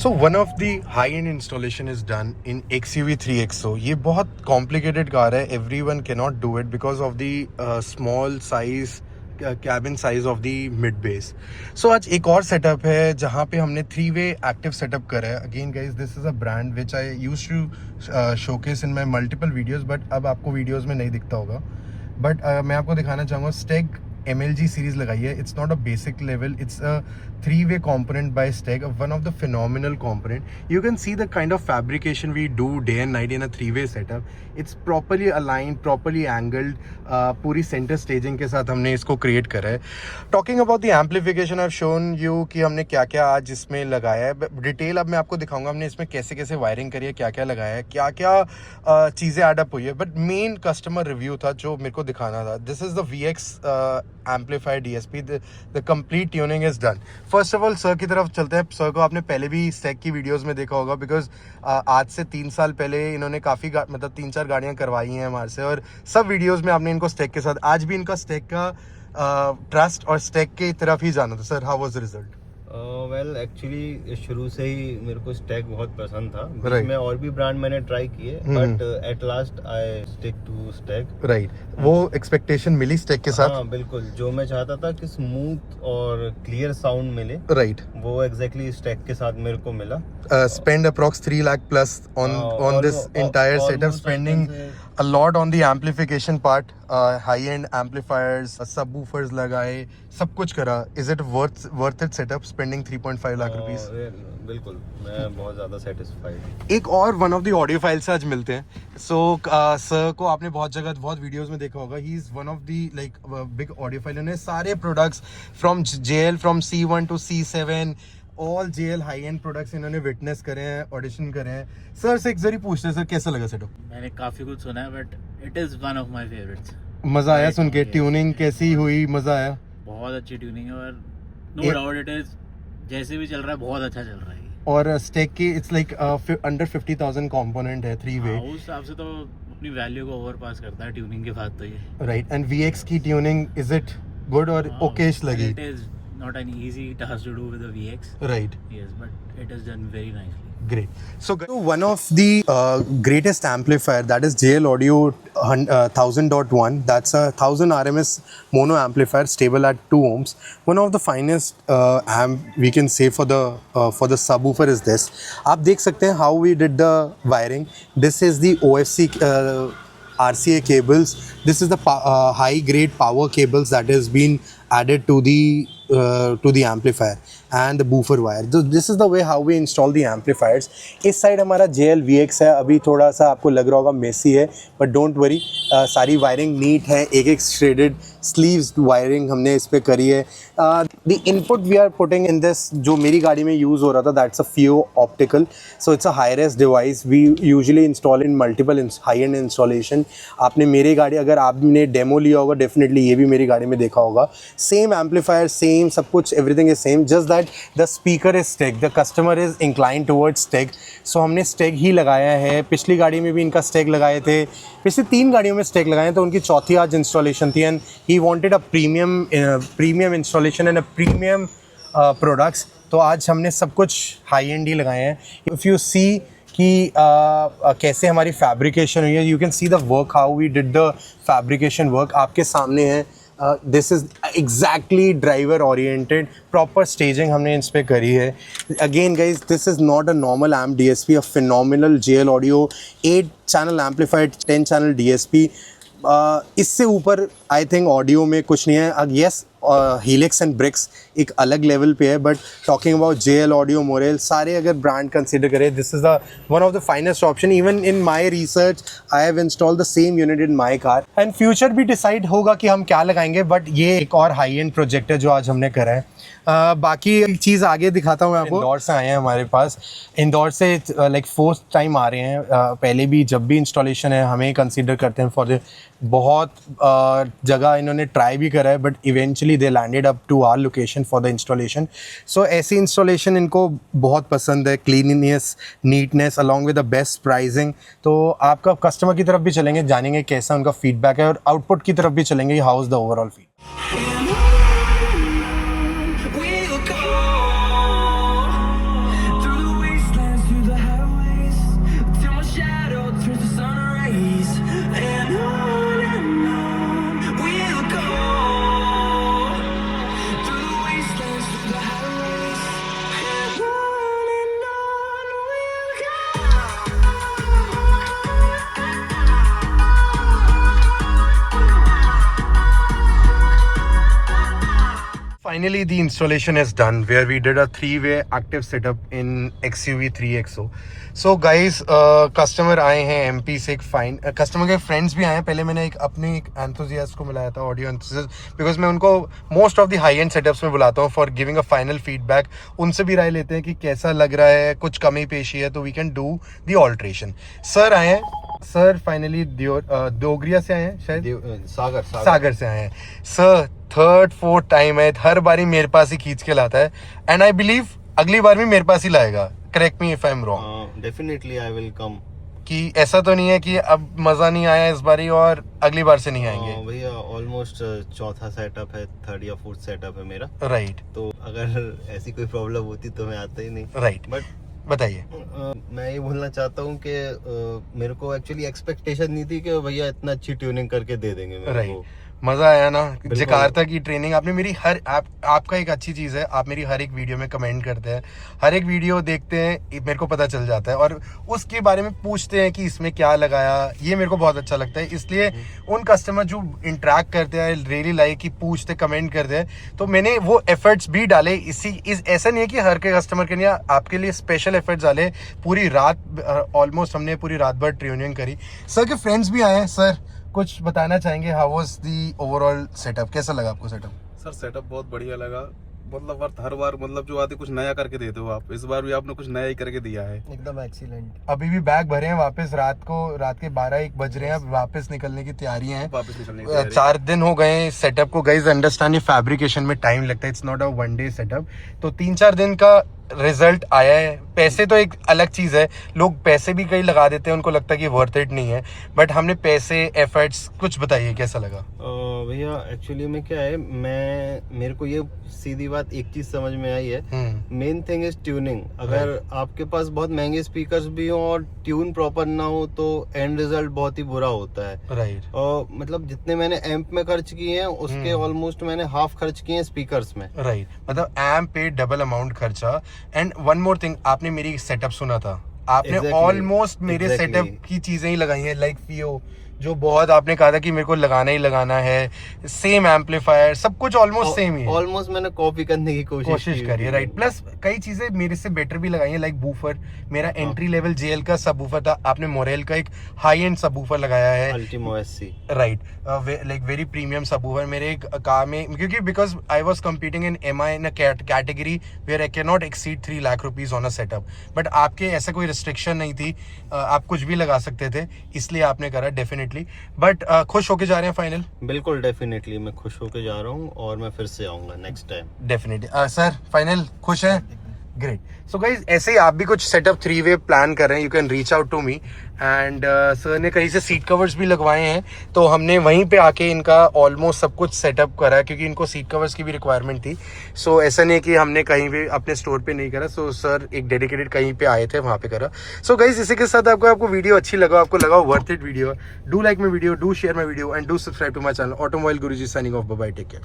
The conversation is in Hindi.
So one of the high-end installation is done in XUV 3XO. ये बहुत complicated कार है. Everyone cannot do it because of the small size cabin size of the mid base. So आज एक और setup है जहाँ पे हमने 3-way active setup करा है. Again guys, this is a brand which I used to showcase in my multiple videos, but अब आपको videos में नहीं दिखता होगा. But मैं आपको दिखाना चाहूँगा स्टेग MLG सीरीज लगाई है. It's not a basic level, it's a 3-way component by Steg, one of the phenomenal component. You can see the kind of fabrication we do day and night in a 3-way setup. It's properly aligned, properly angled, पूरी center staging के साथ हमने इसको create करा है. Talking about the amplification, I've shown you कि हमने क्या क्या आज इसमें लगाया है. डिटेल अब मैं आपको दिखाऊंगा हमने इसमें कैसे कैसे वायरिंग करी है, क्या क्या लगाया है, क्या क्या चीज़ें एडअप हुई है. बट मेन कस्टमर रिव्यू था जो मेरे को दिखाना था. This is the VX amplifier DSP. The complete tuning is done. First of all sir की तरफ चलते हैं. सर को आपने पहले भी स्टेग की वीडियोस में देखा होगा, बिकॉज आज से 3 साल पहले इन्होंने काफ़ी मतलब 3-4 गाड़ियां करवाई हैं हमारे से, और सब वीडियोस में आपने इनको स्टेग के साथ, आज भी इनका स्टेग का ट्रस्ट और स्टेग की तरफ ही जाना था. Sir, how was the result? Well actually शुरू से ही मेरे को स्टेग बहुत पसंद था. बीच में और भी ब्रांड मैंने ट्राई किए, but at last I stick to Steg. Right. वो एक्सपेक्टेशन मिली स्टेग के साथ? हाँ बिल्कुल. जो मैं चाहता था कि स्मूथ और क्लियर साउंड मिले, राइट, वो एग्जैक्टली स्टेग के साथ मेरे को मिला. Spend approx 3 lakh plus on this entire setup, spending a lot on the amplification part, high-end amplifiers, subwoofers लगाए, सब कुछ करा. Is it worth it setup, spending 3.5 lakh rupees? बिल्कुल, मैं बहुत ज़्यादा सेटिस्फाइड. एक और one of the audio file से आज मिलते हैं. सो सर को आपने बहुत जगह बहुत वीडियोस में देखा होगा. He is one of the like big audio file. उन्हें सारे products from JL, from C1 to C7, all JL high and products इन्होंने विटनेस करे हैं, ऑडिशन करे हैं. सर से एक जरी पूछते हैं, सर कैसा लगा सेटअप? मैंने काफी कुछ सुना है, but it is one of my favourites. मजा आया सुन के? ट्यूनिंग कैसी हुई? मजा आया? बहुत अच्छी ट्यूनिंग है, और नो डाउट इट इज जैसे भी चल रहा है बहुत अच्छा चल रहा है. और स्टेग की इट्स लाइक अंडर 50,000 कंपोनेंट है 3-way. उस हिसाब से तो अपनी वैल्यू को ओवरपास करता है ट्यूनिंग के बाद तो ये. राइट. एंड VX की ट्यूनिंग इज इट गुड और ओकेश लगी? It is not an easy task to do with the VX. Right. Yes, but it is done very nicely. Great. So one of the greatest amplifier, that is JL Audio 1000.1. That's a 1000 RMS mono amplifier, stable at 2 ohms. One of the finest amp we can say for the subwoofer is this. आप देख सकते हैं how we did the wiring. This is the OFC RCA cables. This is the high grade power cables that has been added to the amplifier and the boofer wire. So this is the way how we install the amplifiers. इस साइड हमारा JL VX है. अभी थोड़ा सा आपको लग रहा होगा मेसी है, बट डोंट वरी, सारी वायरिंग नीट है. एक श्रेडेड स्लीव्स वायरिंग हमने इस पे करी है. The input we are putting in this, जो मेरी गाड़ी में यूज़ हो रहा था, that's a FIO optical. So it's a high res device. We usually install in multiple high end installation. आपने मेरी गाड़ी, अगर आपने डेमो लिया होगा, डेफिनेटली ये भी मेरी गाड़ी में देखा होगा. सेम एम्पलीफायर, सेम सब कुछ, everything is same, just that the speaker is Steg. The customer is incline towards Steg. So हमने स्टेग ही लगाया है. पिछली गाड़ी में भी इनका स्टेग लगाए थे. पिछली 3 गाड़ियों में स्टेग लगाए, तो उनकी चौथी आज इंस्टॉलेशन थी. And he wanted a premium installation and a premium products. तो आज हमने सब कुछ हाई एंड ही लगाए हैं. इफ़ यू सी कि कैसे हमारी फैब्रिकेशन हुई है, you can see the work, how we did the fabrication work. आपके सामने है. This is exactly driver oriented. Proper staging हमने इस पर करी है. Again guys, this is not a normal amp DSP, a phenomenal JL audio 8 channel amplified 10 channel DSP. इससे ऊपर आई थिंक ऑडियो में कुछ नहीं है. येस, हीलिक्स एंड ब्रिक्स एक अलग लेवल पे है, but talking about JL audio, Morel, सारे अगर ब्रांड कंसिडर करें, this is the one of the finest option. Even in my research I have install the same unit in my car. And future भी डिसाइड होगा कि हम क्या लगाएंगे, बट ये एक और हाई एंड प्रोजेक्ट है जो आज हमने करा है. बाकी एक चीज़ आगे दिखाता हूँ मैं आपको. इंदौर से आए हैं हमारे पास. इंदौर से लाइक 4th टाइम आ रहे हैं. पहले भी जब भी इंस्टॉलेशन है हमें कंसिडर करते हैं फॉर द, बहुत जगह इन्होंने ट्राई भी करा है, but eventually they landed up to our location for the installation. So ऐसी इंस्टॉलेशन इनको बहुत पसंद है. Cleanness, neatness along with the best pricing. तो आपका कस्टमर की तरफ भी चलेंगे, जानेंगे कैसा उनका फीडबैक है, और आउटपुट की तरफ भी चलेंगे, how is the overall feed. finally the installation is done where we did a 3-way active setup in XUV 3XO. So guys, customer आए हैं MP से एक फाइन कस्टमर के फ्रेंड्स भी आए हैं. पहले मैंने अपने एक एंथुजियास्ट को मिलाया था, ऑडियो एंथुजियास्ट, बिकॉज मैं उनको most of the high and setups में बुलाता हूँ for giving a final feedback. उनसे भी राय लेते हैं कि कैसा लग रहा है, कुछ कमी पेशी है तो we can do the alteration. Sir आए हैं, सर फाइनली दोगरिया से आए हैं, शायद सागर से आए हैं. सर 3rd 4th टाइम है, हर बारी मेरे पास ही खींच के लाता है एंड आई बिलीव अगली बार भी मेरे पास ही लाएगा. Correct me if I am wrong. Definitely I will come. कि ऐसा तो नहीं है कि अब मजा नहीं आया इस बारी और अगली बार से नहीं आएंगे. भैया ऑलमोस्ट चौथा सेटअप है, 3rd या 4th सेटअप है मेरा. राइट. तो अगर ऐसी कोई प्रॉब्लम होती तो मैं आता ही नहीं. राइट. बट बताइए. मैं ये बोलना चाहता हूँ कि मेरे को एक्चुअली एक्सपेक्टेशन नहीं थी कि भैया इतना अच्छी ट्यूनिंग करके दे देंगे मेरे को. मजा आया ना. जकार्ता की ट्रेनिंग आपने मेरी आपका एक अच्छी चीज है, आप मेरी हर एक वीडियो में कमेंट करते हैं, हर एक वीडियो देखते हैं, मेरे को पता चल जाता है और उसके बारे में पूछते हैं कि इसमें क्या लगाया. ये मेरे को बहुत अच्छा लगता है. इसलिए उन कस्टमर जो इंटरेक्ट करते हैं, रियली लाइक कि पूछते, कमेंट करते हैं, तो मैंने वो एफर्ट्स भी डाले. ऐसा नहीं है कि हर के कस्टमर के लिए आपके लिए स्पेशल एफर्ट्स डाले. पूरी रात ऑलमोस्ट हमने पूरी रात भर ट्रेनिंग करी. सर के फ्रेंड्स भी आए हैं. सर कुछ बताना चाहेंगे, how was the overall setup, कैसा लगा आपको सेटअप? सर सेटअप बहुत बढ़िया लगा. मतलब हर बार मतलब जो आते कुछ नया करके देते हो आप. इस बार भी आपने कुछ नया ही करके दिया है. एकदम एक्सीलेंट. अभी भी बैग भरे हैं वापस. रात के 12-1 बज रहे हैं. अब वापस निकलने की तैयारी है. वापस निकलने की तैयारी. 4 दिन हो गए सेटअप को. गाइस अंडरस्टैंड, ये फैब्रिकेशन में टाइम लगता है. It's not a 1 day setup. तो 3-4 दिन का रिजल्ट आया है. पैसे तो एक अलग चीज है, लोग पैसे भी कहीं लगा देते हैं, उनको लगता है कि वर्थ इट नहीं है. बट हमने पैसे, एफर्ट्स, कुछ बताइए कैसा लगा? भैया एक्चुअली में क्या है, मेरे को ये सीधी बात एक चीज समझ में आई है. Main thing is tuning. अगर आपके पास बहुत महंगे स्पीकर्स भी हो और ट्यून प्रॉपर ना हो तो एंड रिजल्ट बहुत ही बुरा होता है. राइट. और मतलब जितने मैंने एम्प में खर्च किए हैं उसके ऑलमोस्ट मैंने हाफ खर्च किए हैं स्पीकर्स में. राइट. मतलब एम्प पे डबल अमाउंट खर्चा. एंड वन मोर थिंग, आपने मेरी सेटअप सुना था, आपने ऑलमोस्ट मेरे सेटअप की चीजें ही लगाई हैं. लाइक फियो, जो बहुत आपने कहा था कि मेरे को लगाना ही लगाना है. सेम एम्पलीफायर, सब कुछ ऑलमोस्ट सेम ही है. ऑलमोस्ट मैंने कॉपी करने की कोशिश करी है. राइट. प्लस कई चीजें मेरे से बेटर भी लगाई हैं. लाइक बूफर, मेरा एंट्री लेवल जेएल का सब बूफर था, आपने मोरेल का एक हाई एंड सब बूफर लगाया है, Ultimo SC. Right. Like very premium subwoofer मेरे एक कार में, क्योंकि because I was competing in EMMA in a category where I can not exceed 3 lakh rupees on a setup. But आपके ऐसा कोई रिस्ट्रिक्शन नहीं थी, आप कुछ भी लगा सकते थे, इसलिए आपने करा. डेफिनेटली. बट खुश होके जा रहे हैं फाइनल? बिल्कुल डेफिनेटली मैं खुश होके जा रहा हूँ और मैं फिर से आऊंगा next time. Definitely. Sir final खुश हैं? ग्रेट. सो गाइज, ऐसे ही आप भी कुछ सेटअप 3-way प्लान कर रहे हैं, you can reach out to me. And sir ने कहीं से सीट कवर्स भी लगवाए हैं, तो हमने वहीं पे आके इनका ऑलमोस्ट सब कुछ सेटअप करा है, क्योंकि इनको सीट कवर्स की भी रिक्वायरमेंट थी. सो ऐसा नहीं है कि हमने कहीं भी अपने स्टोर पे नहीं करा. सो सर एक डेडिकेटेड कहीं पे आए थे, वहाँ पे करा. सो गाइज, इसी के साथ आपको वीडियो अच्छी लगा, आपको लगा worth it video, do like my video, do share my video and do subscribe to my channel automobile Guruji. Signing off. Bye bye. Take care.